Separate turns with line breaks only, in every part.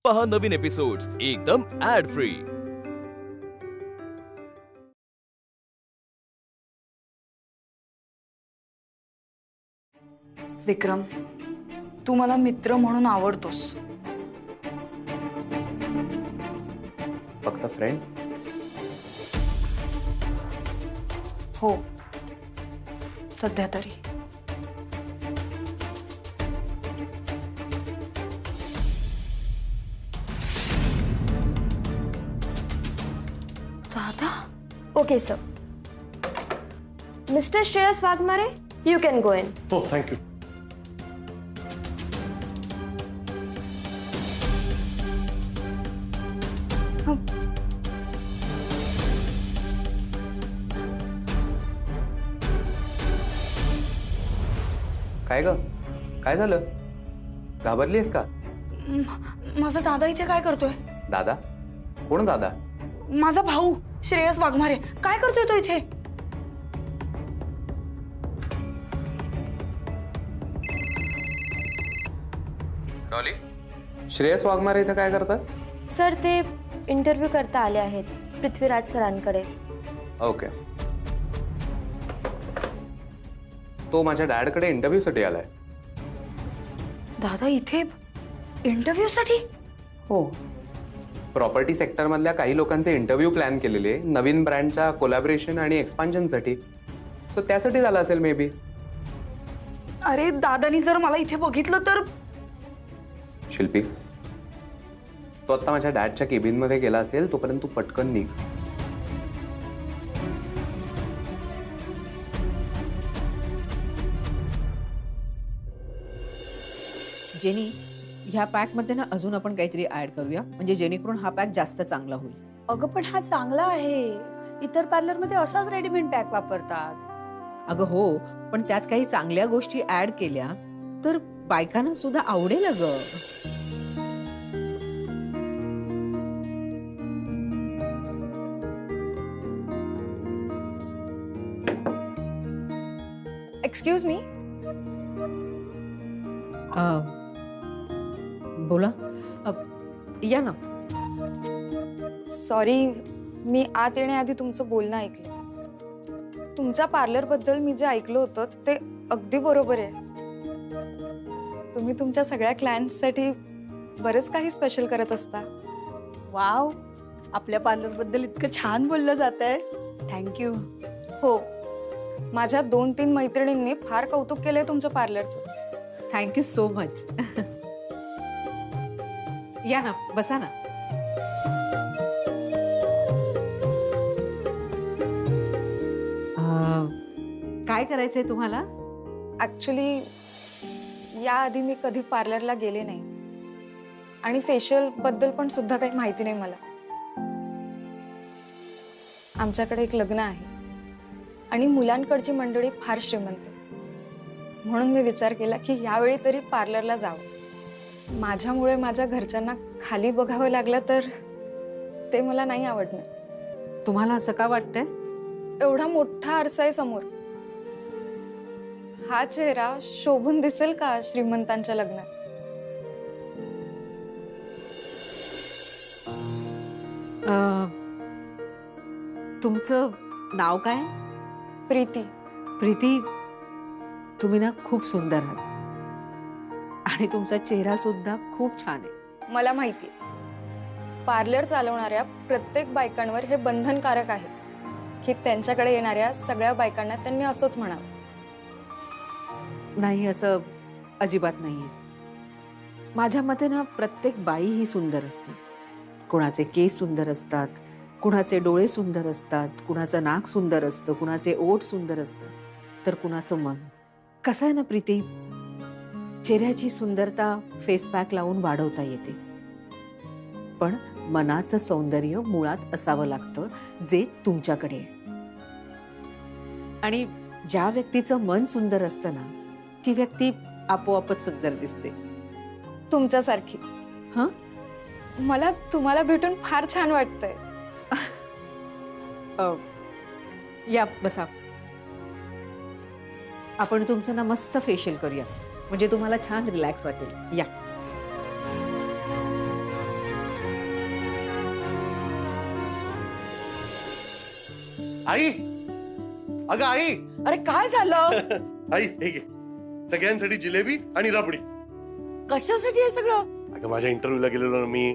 पहा नवीन एपिसोड्स एकदम add free.
विक्रम, तू मला मित्र म्हणून आवडतोस।
फक्त फ्रेंड?
हो, सध्या तरी। दादा?
Okay, sir. Mr. Shreyas Wagmare, you can go in.
Oh, thank you.
काय ग? काय झालं? घाबरलीस का?
माझा दादा इथे काय करतोय?
दादा? कोण दादा?
माझा भाऊ श्रेयस वाघमारे काय करतोय तो इथे?
डॉली, श्रेयस वाघमारे इथे काय करतात?
सर ते इंटरव्ह्यू करता आले आहेत पृथ्वीराज सरांकडे।
ओके, तो माझ्या डॅडकडे इंटरव्ह्यू साठी आलाय।
दादा इथे इंटरव्ह्यू साठी?
हो, प्रॉपर्टी सेक्टर मधल्या काही लोकांचे इंटरव्ह्यू प्लॅन केलेले नवीन ब्रँडच्या कोलॅबोरेशन आणि एक्सपान्शन साठी। सो त्यासाठी झाला असेल मे बी।
अरे दादानी जर मला इथे बघितलं तर?
शिल्पी, तो आता माझ्या डॅडच्या केबिन मध्ये गेला असेल, तोपर्यंत तू पटकन निघ।
जेनी, ह्या पॅक मध्ये ना अजून आपण काहीतरी ऍड करूया, म्हणजे जेणेकरून हा पॅक जास्त चांगला होईल।
अगं पण हा चांगला आहे। इतर पार्लर मध्ये असाच रेडीमेड पॅक वापरतात।
अगं हो, पण त्यात काही चांगल्या गोष्टी ऍड केल्या तर बायकांना सुद्धा आवडेल अगं।
Excuse me.
बोला। या ना।
सॉरी, मी आत येण्याआधी तुमचं बोलणं ऐकलं। तुमच्या पार्लर बद्दल मी जे ऐकलं होतं ते अगदी बरोबर आहे। तुम्ही तुमच्या सगळ्या क्लायंट्ससाठी बरेच काही स्पेशल करत असता।
वाव, आपल्या पार्लर बद्दल इतकं छान बोललं जातंय। थँक्यू।
हो, माझ्या 2-3 मैत्रिणींनी फार कौतुक केलंय तुमच्या पार्लरचं।
Thank you so much. या ना, बसा ना। काय करायचंय तुम्हाला?
ऍक्च्युली याआधी मी कधी पार्लरला गेले नाही आणि फेशियल बद्दल पण सुद्धा काही माहिती नाही मला। आमच्याकडे एक लग्न आहे आणि मुलांकडची मंडळी फार श्रीमंत आहे, म्हणून मी विचार केला की यावेळी तरी पार्लरला जावं। माझ्यामुळे माझ्या घरच्यांना खाली बघावं लागलं तर ते मला नाही आवडणार।
तुम्हाला असं का वाटतंय?
एवढा मोठा आरसा आहे समोर, हा चेहरा शोभून दिसेल का श्रीमंतांच्या लग्नात?
तुमचं नाव काय?
प्रीती।
प्रीती, तुम्ही ना खूप सुंदर आहात आणि तुमचा चेहरा सुद्धा खूप छान आहे।
मला माहिती, पार्लर चालवणाऱ्या प्रत्येक बायकांवर हे बंधनकारक आहे की त्यांच्याकडे येणाऱ्या सगळ्या बायकांना त्यांनी असंच म्हणावं।
नाही, असं अजिबात नाहीये। माझ्या मते ना प्रत्येक बाई ही सुंदर असते। कुणाचे केस सुंदर असतात, कुणाचे डोळे सुंदर असतात, कुणाचं नाक सुंदर असतं, कुणाचे ओठ सुंदर असतं, तर कुणाचं मन। कसं आहे ना प्रीती, चेहऱ्याची सुंदरता फेस पॅक लावून वाढवता येते, पण मनाचं सौंदर्य मुळात असावं लागतं जे तुमच्याकडे आहे। आणि ज्या व्यक्तीचं मन सुंदर असतं ना, ती व्यक्ती आपोआपच सुंदर दिसते।
तुमच्यासारखी।
हं?
मला तुम्हाला भेटून फार छान वाटतंय।
या बसा। आपण तुमचं ना मस्त फेशियल करूया, म्हणजे तुम्हाला छान रिलॅक्स वाटेल। या।
आई, अगं आई,
अरे काय झालं?
आई हे घे, सगळ्यांसाठी जिलेबी आणि रबडी.
कशासाठी हे सगळं?
अगं माझ्या इंटरव्ह्यूला गेलेलो ना मी.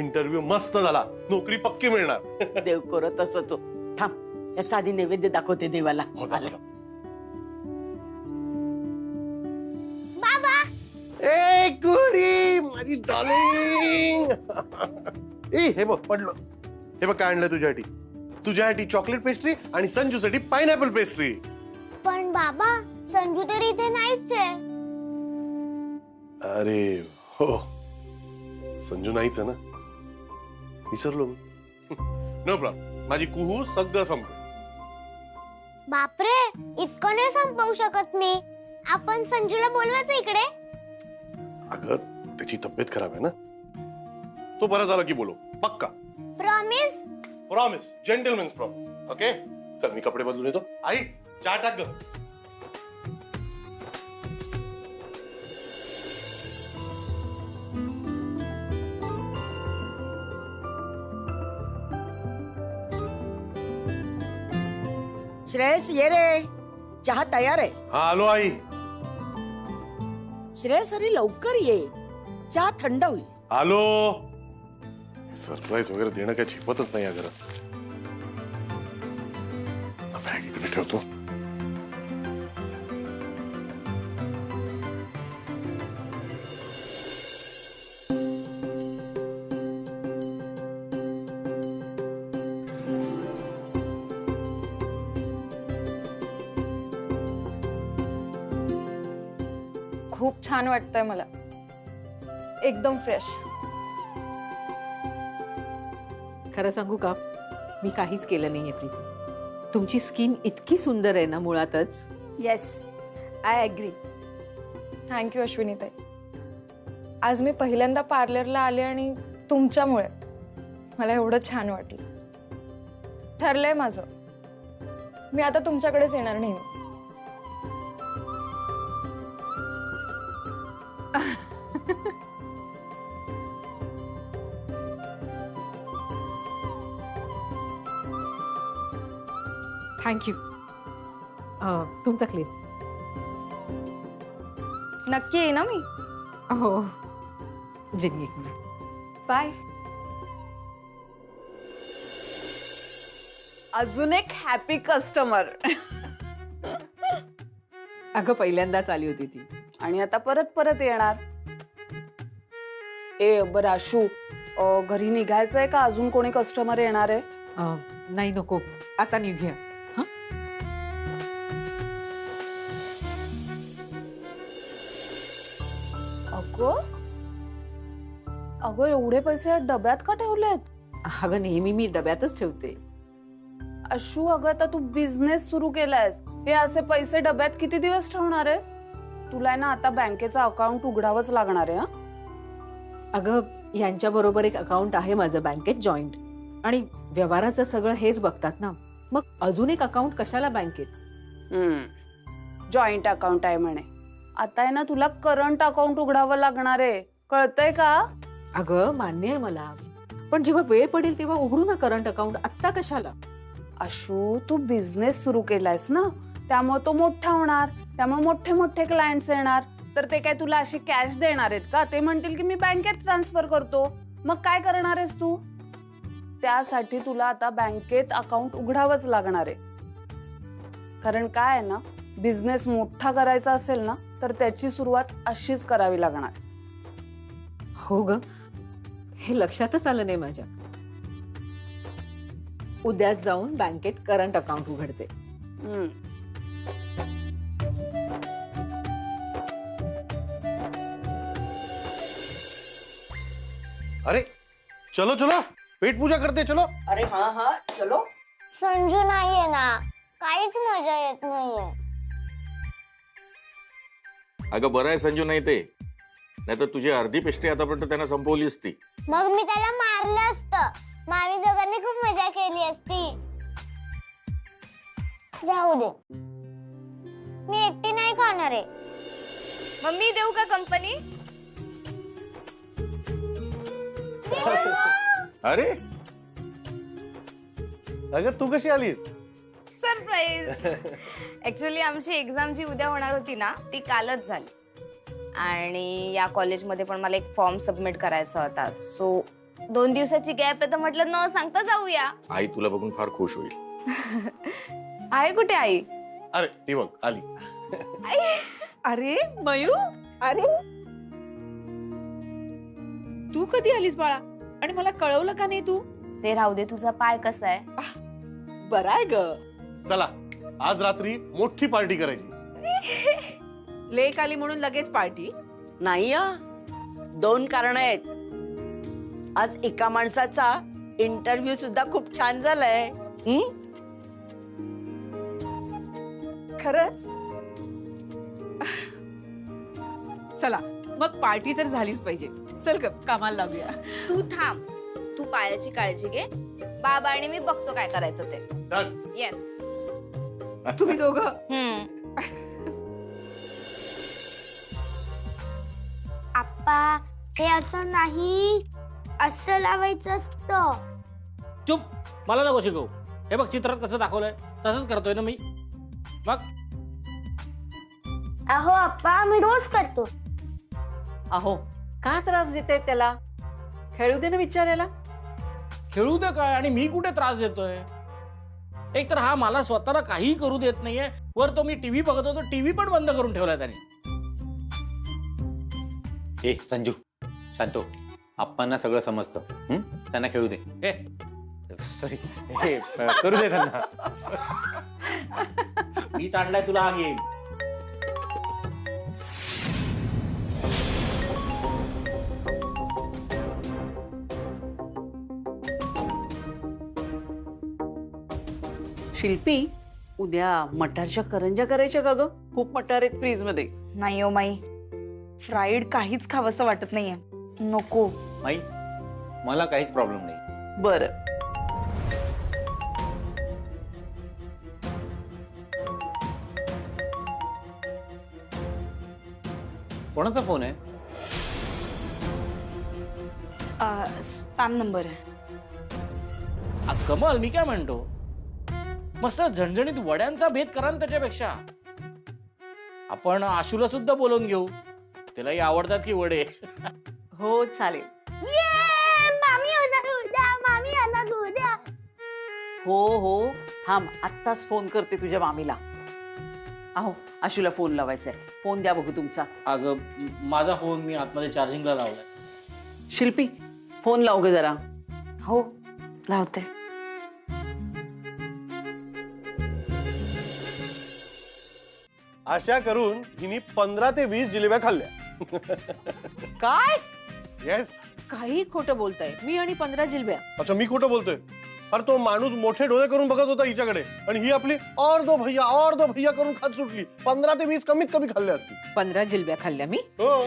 इंटरव्ह्यू मस्त झाला, नोकरी पक्की मिळणार.
देव करत असच. थांब, याचा आधी नैवेद्य दाखवते देवाला.
हो,
आले.
ए गुडी माझी डार्लिंग. ए हे बघ पडलं. हे बघ काय आणलं तुझ्यासाठी. तुझ्यासाठी चॉकलेट पेस्ट्री आणि संजूसाठी पायनॅपल पेस्ट्री.
पण बाबा, संजू तर इथे नाहीच आहे.
अरे हो, संजू नाहीच आहे ना, विसरलो मी. नो प्रॉब्लेम, माझी कुहू सगळं संपलं.
बापरे, इतकं नाही संपवू शकत मी. आपण संजूला बोलवायचं इकडे.
अगं त्याची तब्येत खराब आहे ना, तो बरा झाला की बोलो पक्का.
Promise.
Promise, gentlemen's promise. Okay चल मी कपडे बदलून येतो. आई चहा टाक ग.
श्रेयस ये रे, चहा तयार आहे.
हा आलो आई.
श्रेयस अरे लवकर ये, चहा थंड होईल.
आलो. सरप्राईज वगैरे देणं काय झेपतच नाही या घरात. बॅग इकडे ठेवतो.
खूप छान वाटतंय मला, एकदम फ्रेश.
खरं सांगू का, मी काहीच केलं नाहीये प्रीती. तुमची स्किन इतकी सुंदर आहे ना मुळातच.
Yes, I agree.
थँक्यू अश्विनीताई. आज मी पहिल्यांदा पार्लरला आले आणि तुमच्यामुळे मला एवढं छान वाटलं. ठरलंय माझं, मी आता तुमच्याकडेच येणार नेहमी.
थँक्यू. तुमचा क्लिप.
नक्की येईन ना मी.
हो जिंगी.
बाय.
अजून एक हॅपी कस्टमर.
अगं पहिल्यांदाच आली होती ती.
आणि आता परत परत येणार. ए बरं आशू, घरी निघायचंय का अजून कोणी कस्टमर येणार आहे?
नाही नको, आता निघूया.
अगं अगं एवढे पैसे या डब्यात का ठेवलेत?
अगं नेहमी मी डब्यातच ठेवते.
अशू अगं आता तू बिझनेस सुरू केलायस, हे असे पैसे डब्यात किती दिवस ठेवणार आहेस? तुला ना आता बँकेचं अकाउंट उघडावंच लागणार आहे.
अगं यांच्या बरोबर एक अकाउंट आहे माझं बँकेत जॉईंट, आणि व्यवहाराचं सगळं हेच बघतात ना, मग अजून एक अकाउंट कशाला बँकेत?
जॉईंट अकाउंट आहे म्हणे. आता आहे ना तुला करंट अकाउंट उघडावं लागणार आहे, कळतंय का?
अगं मान्य आहे मला, पण जेव्हा वेळ पडेल तेव्हा उघडू ना करंट अकाउंट, आत्ता कशाला?
अशू तू बिझनेस सुरू केलायस ना, त्यामुळे तो मोठा होणार, त्यामुळे मोठे मोठे क्लायंट्स येणार. तर ते काय तुला अशी कॅश देणार आहेत का? ते म्हणतील की मी बँकेत ट्रान्सफर करतो. मग काय करणार आहेस तू? त्यासाठी तुला आता बँकेत अकाउंट उघडावंच लागणार आहे. कारण काय आहे ना, बिझनेस मोठा करायचा असेल ना तर त्याची सुरुवात अशीच करावी लागणार.
हो ग, हे लक्षातच आलं नाही माझ्या. उद्याच जाऊन बँकेत करंट अकाउंट उघडते.
अरे चलो चलो, पेट पूजा करते चलो.
अरे हाँ हाँ चलो.
संजू नाहीये ना, काहीच मजा येत नाहीये.
अगं बरं आहे संजू नाही ते, नाहीतर तुझी अर्धी पेस्ट्री आतापर्यंत त्यांना संपवली असती.
मग मी त्याला मारलं असतं. मामी दोघांनी खूप मजा केली असती. जाऊ दे, मी एकटी नाही खाणार आहे.
मम्मी देऊ का कंपनी?
अरे
अगं तू कशी आलीस?
सरप्राईज. ऍक्च्युली आमची एक्झाम जी उद्या होणार होती ना ती कालच झाली आणि या कॉलेजमध्ये पण मला एक फॉर्म सबमिट करायचा होता. सो 2 दिवसाची गॅप आहे तर म्हटलं न सांगता जाऊया.
आई तुला बघून फार खुश होईल.
आहे कुठे आई?
अरे ती बघ आली.
अरे मयू, अरे तू कधी आलीस बाळा आणि मला कळवलं का नाही तू?
ते राहू दे, तुझा पाय कसा आहे?
बरा आहे ग.
चला आज रात्री मोठी पार्टी करायची.
लेक आली म्हणून लगेच पार्टी
नाही हा, 2 कारण आहेत. आज एका माणसाचा इंटरव्ह्यू सुद्धा खूप छान झालाय.
खरंच? चला मग पार्टी तर झालीच पाहिजे. चल ग कामाला लागूया.
तू थांब, तू पायाची काळजी घे. बाबा आणि मी बघतो काय करायचं ते.
Done.
येस.
तुम्ही दोघं
आप्पा हे असं नाही, असं लावायचं असतं.
चुप, मला नको शिकवू. हे बघ चित्रात कसं दाखवलंय तसंच करतोय ना मी. मग
अहो आप्पा मी रोज करतो.
अहो का त्रास देते त्याला? खेळू दे ना विचारायला.
खेळू दे काय, आणि मी कुठे त्रास देतोय? एक तर हा मला स्वतःला काही करू देत नाहीये, वर तो मी टीव्ही बघत होतो, टीव्ही पण बंद करून ठेवलाय त्याने.
ए संजू शांतो, आप्पांना सगळं समजतं. त्यांना खेळू दे. सॉरी, करू दे त्यांना.
मी चाललाय तुला हा गेम.
शिल्पी, उद्या मटारच्या करंज्या करायच्या का ग? खूप मटार आहेत फ्रीज मध्ये.
नाही हो माई, फ्राईड काहीच खावंसं वाटत नाहीये. नको.
माई, मला काहीच प्रॉब्लेम नाही.
बरं.
कोणाचा फोन आहे?
स्पॅम नंबर आहे.
कमल, मी काय म्हणतो, मस्त झणझणीत वड्यांचा भेद करा ना त्याच्यापेक्षा. आपण आशूला सुद्धा बोलवून घेऊ, तिलाही आवडतात की वडे.
हो चालेल.
मामी येणार उद्या, मामी येणार उद्या.
हो हो, थांब आत्ताच फोन करते तुझ्या मामीला. अहो आशूला फोन लावायचाय. फोन द्या बघू तुमचा.
अगं माझा फोन मी आतमध्ये चार्जिंगला लावलाय.
शिल्पी फोन लाव ग जरा.
हो लावते.
अशा करून हिने 15 ते 20 जिलेब्या खाल्ल्या.
काय?
येस.
काही खोटं बोलताय. मी आणि 15 जिलब्या.
अच्छा मी खोटं बोलतोय? अरे तो माणूस मोठे डोळे करून बघत होता हिच्याकडे आणि ही आपली और दो भैया करून खात सुटली. 15 ते 20 कमीत कमी खाल्ल्या असतील.
15 जिलब्या खाल्ल्या मी.
हो.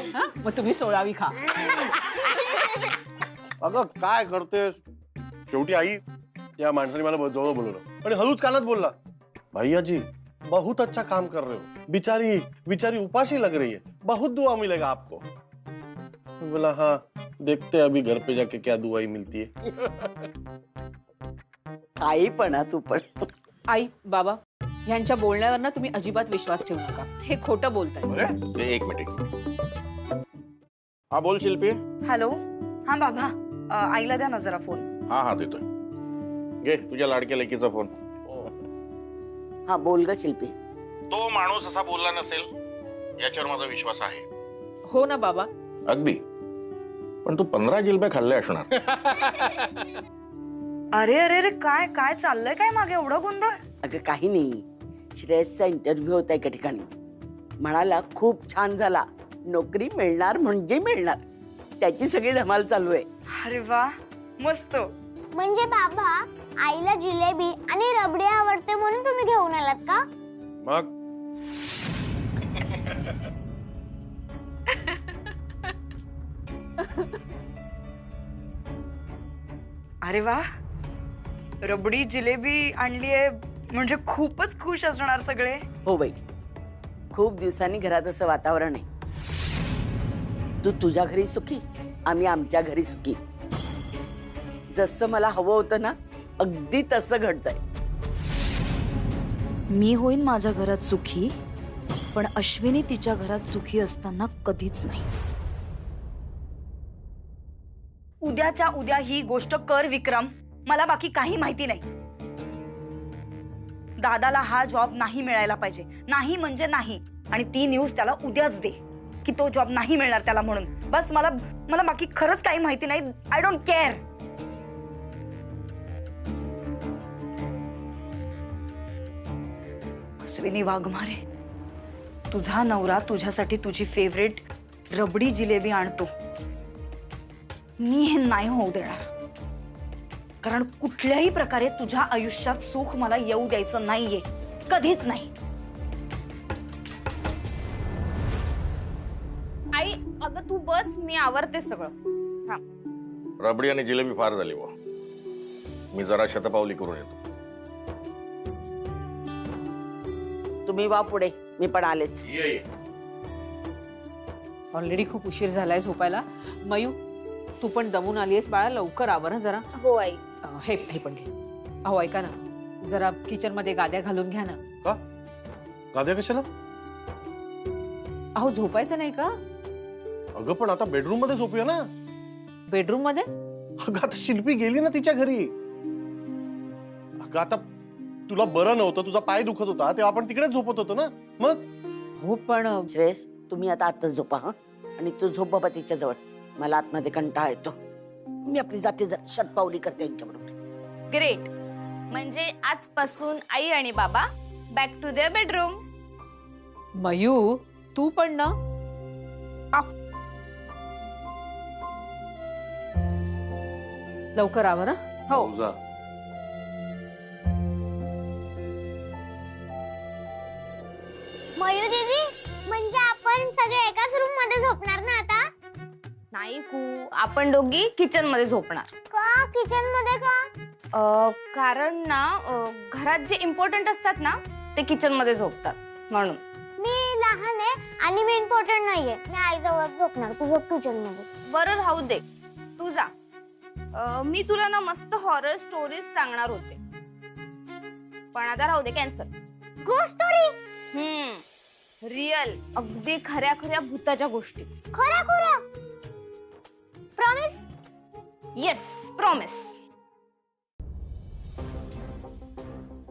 मग तुम्ही 16वी खा.
अगं काय करतेस? शेवटी आई त्या माणसाने मला जवळ बोलवलं आणि हळूच कानात बोलला, भैया जी बहुत अच्छा काम कर रहे हो, बिचारी उपासी लग रही है, बहुत दुआ मिलेगा आपको. बोला हाँ देखते अभी घर पे जाके क्या दुआई मिलती है.
काही पण तू पण.
आई बाबा यांच्या बोलण्यावर ना तुम्ही अजिबात विश्वास ठेवू नका. हे खोटं बोलताय.
एक मिनिट. हा बोल शिल्पी.
हॅलो. हा बाबा, आईला द्या ना जरा फोन.
हा देतोय. घे तुझ्या लाडक्या लेकीचा फोन.
हा बोल ग शिल्पी.
तो माणूस असा बोलला नसेल याच्यावर माझा विश्वास आहे.
हो ना बाबा.
अगदी. पण तू 15 जिलब्या खाल्ल्या असणार.
अरे अरे अरे काय काय चाललंय काय मागे एवढं गोंधळ?
अगं काही नाही, श्रेयसचा इंटरव्ह्यू होता एका ठिकाणी. म्हणाला खूप छान झाला, नोकरी मिळणार म्हणजे मिळणार. त्याची सगळी धमाल चालू आहे.
अरे वा मस्त.
म्हणजे बाबा आईला जिलेबी आणि रबडी आवडते म्हणून तुम्ही घेऊन आलात का?
मग
अरे वा, रबडी जिलेबी आणलीये म्हणजे खूपच खुश असणार सगळे.
हो बाई, खूप दिवसांनी घरात असं वातावरण आहे. तू तुझ्या घरी सुखी, आम्ही आमच्या घरी सुखी. जसं मला हवं होतं ना, अगदी तसं घडतंय.
मी होईन माझ्या घरात सुखी, पण अश्विनी तिच्या घरात सुखी असताना कधीच नाही. उद्याच्या उद्या ही गोष्ट कर विक्रम. मला बाकी काही माहिती नाही. दादाला हा जॉब नाही मिळायला पाहिजे, नाही म्हणजे नाही. आणि ती न्यूज त्याला उद्याच दे की तो जॉब नाही मिळणार त्याला म्हणून. बस मला मला बाकी खरंच काही माहिती नाही. I don't care. Ashwini Waghmare, तुझा नवरा तुझ्यासाठी तुझी फेवरेट रबडी जिलेबी आणतो. मी हे नाही होऊ देणार. कारण कुठल्याही प्रकारे तुझ्या आयुष्यात सुख मला येऊ द्यायचं नाहीये, कधीच नाही.
आई अगं तू बस, मी आवरते सगळं. हा
रबडी आणि जिलेबी फार झाली वा. मी जरा शतपावली करून येतो.
तुम्ही वा पुढे, मी पण आलेच.
ऑलरेडी खूप उशीर झालाय झोपायला. मयू, तू पण दमून आलीयस बाळा, लवकर आवर जरा.
हो आई.
हे पण घे. अहो ऐका ना, जरा किचन मध्ये गाद्या घालून घ्या ना.
का गाद्या कशाला?
अहो झोपायचं नाही का?
अगं पण आता बेडरूम मध्ये झोपूया ना.
बेडरूम मध्ये?
अगं आता शिल्पी गेली ना तिच्या घरी. अगं आता तुला बरं नव्हतं, तुझा पाय दुखत होता, तेव्हा आपण तिकडेच झोपत होतो ना. मग
हो पण
श्रेयस, तुम्ही आता आताच झोपा. हा आणि तू झोप बाबा तिच्या जवळ. मला आतमध्ये कंटाळा येतो. मी आपली जाते जरा शतपावली करते यांच्याबरोबर.
ग्रेट. म्हणजे आजपासून आई आणि बाबा back to their bedroom.
Mayu, तू पण ना. लवकर आवर.
हो.
मयू दीदी, म्हणजे आपण सगळे एकाच रूम मध्ये झोपणार ना आता?
नाही कू, आपण दोघी किचन मध्ये झोपणार.
का किचन मध्ये का?
कारण ना घरात जे इम्पॉर्टंट असतात ना ते किचन मध्ये झोपतात म्हणून.
मी लहान आहे आणि मी इम्पॉर्टंट नाहीये. मी आईजवळच झोपणार. तू झोप किचन मध्ये.
बरं राहू दे, तू जा. मी तुला ना मस्त हॉरर स्टोरीज सांगणार होते, पण आता राहू दे, कॅन्सल.
गोस्ट स्टोरी?
रिअल, अगदी खऱ्या खऱ्या भूताच्या गोष्टी.
खऱ्या खऱ्या? Promise?
Yes, promise.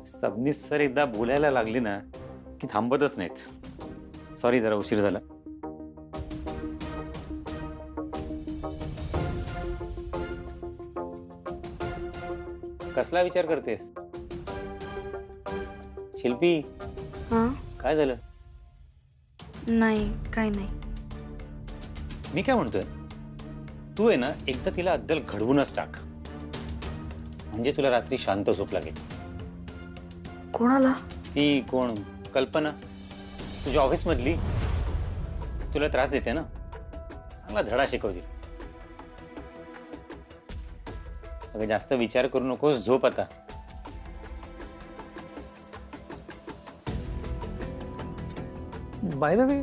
Sabnis sir एकदा बोलायला लागले ना की थांबतच नाहीत. सॉरी, जरा उशीर झाला. कसला विचार करतेस शिल्पी? काय झालं?
नाही, काय नाही.
मी काय म्हणतोय, तू आहे ना एकदा तिला अद्दल घडवूनच टाक, म्हणजे तुला रात्री शांत झोप लागेल.
कोणाला?
ती कोण? कल्पना, तुझ्या ऑफिस मधली. तुला त्रास देते ना, चांगला धडा शिकवते. अगं जास्त विचार करू नकोस, झोप आता. बाय द वे,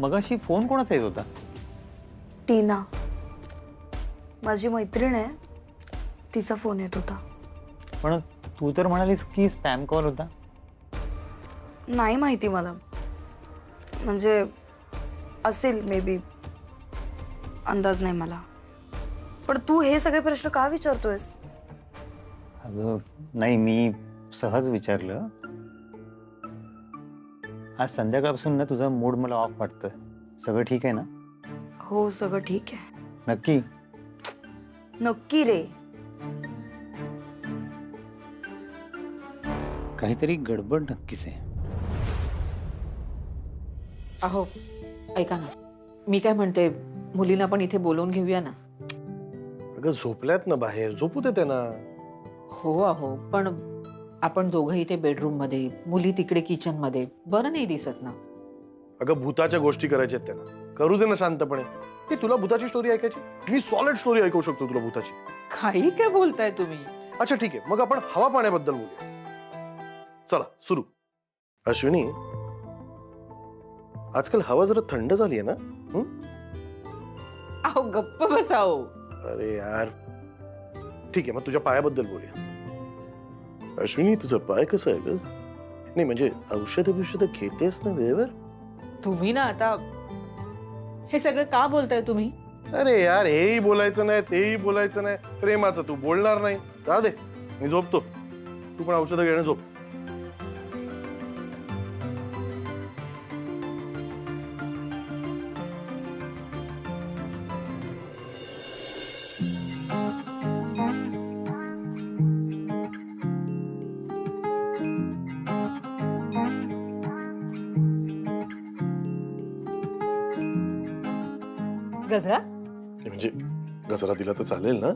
मगाशी फोन कोणाचा येत होता?
टीना, माझी मैत्रीण आहे, तिचा फोन येत होता.
पण तू तर म्हणालीस की स्पॅम कॉल होता.
नाही माहिती मला, म्हणजे असेल मे बी, अंदाज नाही मला. पण तू हे सगळे प्रश्न का विचारतोयस?
अगं नाही, मी सहज विचारलं. आज संध्याकाळपासून ना तुझा मूड मला ऑफ वाटतोय. सगळं ठीक आहे ना?
हो, सगळं ठीक आहे.
नक्की?
नक्की रे.
काहीतरी गडबड नक्कीच आहे.
अहो ऐका ना, मी काय म्हणते, मुलींना पण इथे बोलवून घेऊया ना.
अगं झोपल्यात ना बाहेर, झोपू दे त्यांना.
हो अहो, पण आपण दोघं इथे बेडरूम मध्ये, मुली तिकडे किचन मध्ये, बरं नाही दिसत ना.
अगं भूताच्या गोष्टी करायच्यात त्यांना, करू दे ना शांतपणे. हे तुला भूताची स्टोरी ऐकायची? मी सॉलिड स्टोरी ऐकू शकतो तुला भूताची.
काही काय बोलताय तुम्ही?
अच्छा ठीक आहे, मग आपण हवा पाण्याबद्दल बोलूया. चला सुरू. अश्विनी, आजकाल हवा जरा थंड झाली आहे ना?
अहो गप्प बसाओ.
अरे यार, ठीक आहे, मग तुझ्या पायाबद्दल बोलूया. अश्विनी, तुझा पाय कसा आहे ग? नाही म्हणजे औषध घेतेस ना वेळेवर?
तुम्ही ना आता हे सगळं का बोलताय तुम्ही?
अरे यार, हेही बोलायचं नाही तेही बोलायचं नाही, प्रेमाचं तू बोलणार नाही. जा दे, मी झोपतो. तू पण औषधं घेणं झोप.
गजरा
म्हणजे गजरा दिला तर चालेल ना?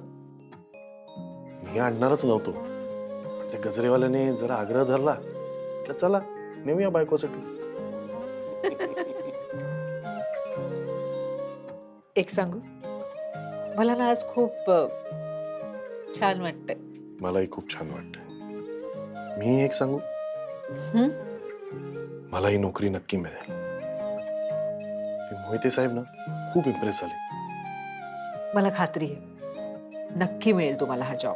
मी आणणारच नव्हतो, पण त्या गजरेवाल्याने जरा आग्रह धरला तर चला नेऊया बायकोसाठी.
एक सांगू, मला ना आज खूप छान वाटतंय.
मलाही खूप छान वाटतंय. मी एक सांगू, मला ही नोकरी नक्की मिळेल. ते मोहिते साहेब ना खूप इम्प्रेस झाले.
मला खात्री आहे नक्की मिळेल तुम्हाला हा जॉब.